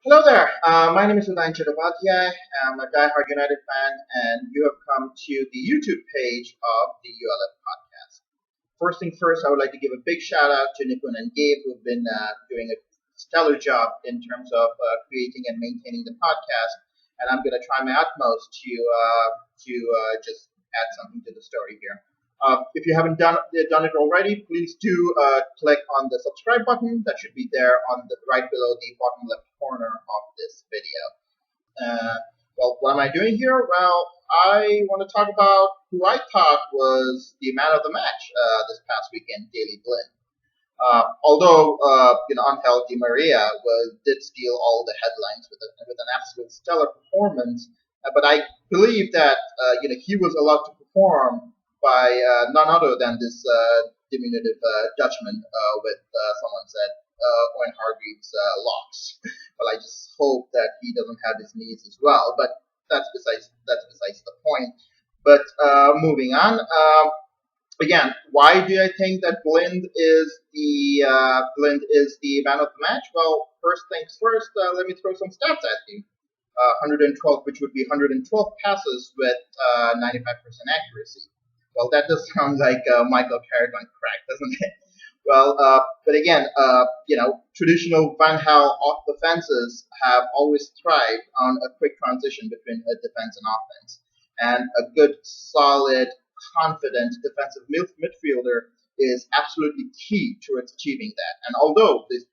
Hello there. My name is Udayan Chattopadhyay. I'm a diehard United fan, and you have come to the YouTube page of the ULF podcast. First thing first, I would like to give a big shout out to Nipun and Gabe, who've been doing a stellar job in terms of creating and maintaining the podcast. And I'm going to try my utmost to just add something to the story here. If you haven't done it already, please do click on the subscribe button that should be there on the right below the bottom left corner of this video. Well, what am I doing here? Well, I want to talk about who I thought was the man of the match this past weekend, Daley Blinn. Although Angel Di Maria did steal all the headlines with an absolute stellar performance, but I believe that he was allowed to perform by none other than this diminutive Dutchman with someone said Owen Hargreaves' locks. Well, I just hope that he doesn't have his knees as well. But that's besides the point. But moving on. Again, why do I think that Blind is the man of the match? Well, first things first, let me throw some stats at you. 112, which would be 112 passes with 95% accuracy. Well, that does sound like Michael Carrick on crack, doesn't it? Well, but again, traditional Van Gaal defenses have always thrived on a quick transition between a defense and offense, and a good, solid, confident defensive midfielder is absolutely key towards achieving that. And although this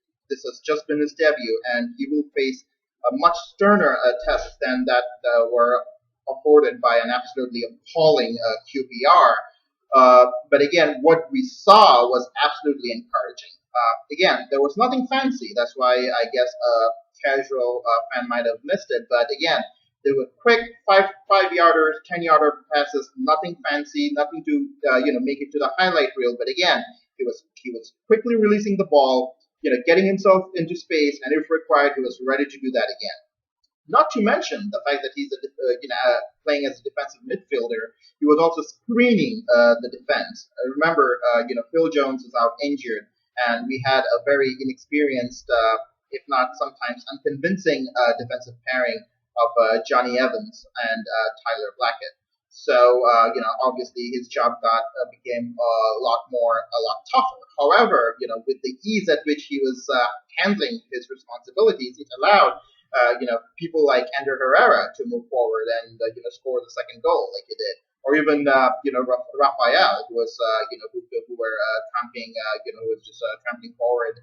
has just been his debut, and he will face a much sterner test than that were afforded by an absolutely appalling QPR. But again, what we saw was absolutely encouraging. Again, there was nothing fancy. That's why I guess a casual fan might have missed it. But again, they were quick five yarders, 10 yarder passes, nothing fancy, nothing to make it to the highlight reel. But again, he was quickly releasing the ball, getting himself into space, and if required, he was ready to do that again. Not to mention the fact that he's playing as a defensive midfielder. He was also screening the defense. Remember, Phil Jones is out injured, and we had a very inexperienced, if not sometimes unconvincing, defensive pairing of Johnny Evans and Tyler Blackett. So obviously his job became a lot tougher. However, with the ease at which he was handling his responsibilities, it allowed people like Ander Herrera to move forward and score the second goal like he did, or even Rafael, who was who were tramping, who was just tramping forward,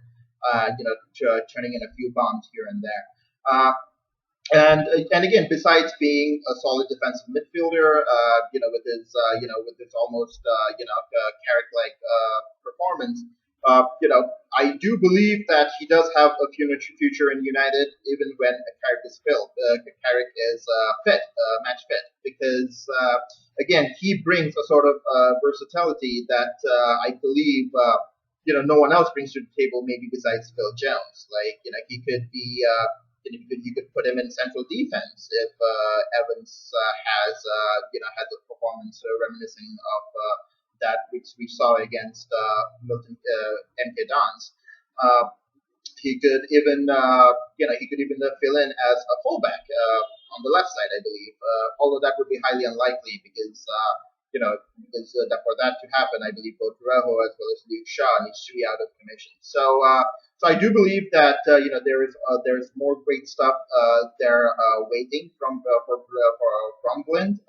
turning in a few bombs here and there. And again, besides being a solid defensive midfielder, with his almost Carrick-like performance, I do believe that he does have a future in United, even when Carrick is Carrick is fit, match fit, because again, he brings a sort of versatility that I believe no one else brings to the table, maybe besides Phil Jones. Like he could be. You could put him in central defense if Evans has a performance reminiscing of that which we saw against Milton MK Dons. Uh, he could even fill in as a fullback on the left side, I believe. Although that would be highly unlikely because for that to happen, I believe both Reho as well as Luke Shaw needs to be out of commission. So I do believe that there is more great stuff there waiting from Blind.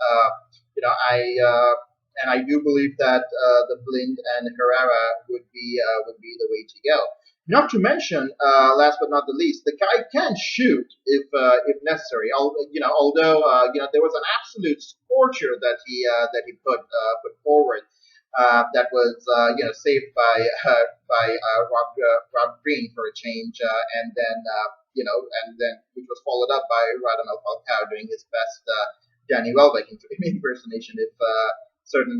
I do believe that the Blind and Herrera would be the way to go. Not to mention, last but not the least, the guy can shoot if necessary. Although there was an absolute scorcher that he put forward. That was saved by Rob Green for a change, and then which was followed up by Radamel Falcao doing his best Danny Welbeck impersonation. If certain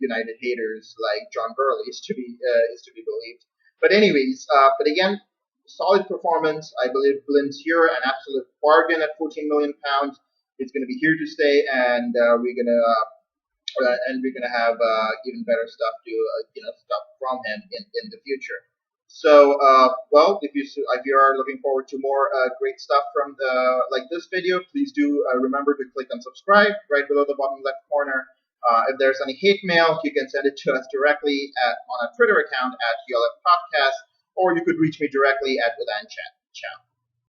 United haters like John Burley is to be believed. But anyways, but again, solid performance. I believe Blind's here, an absolute bargain at 14 million pounds. It's going to be here to stay, and we're gonna have even better stuff from him in the future. So, well, if you are looking forward to more great stuff from like this video, please do remember to click on subscribe right below the bottom left corner. If there's any hate mail, you can send it to us directly on our Twitter account at ULF Podcast, or you could reach me directly at Udan Chan.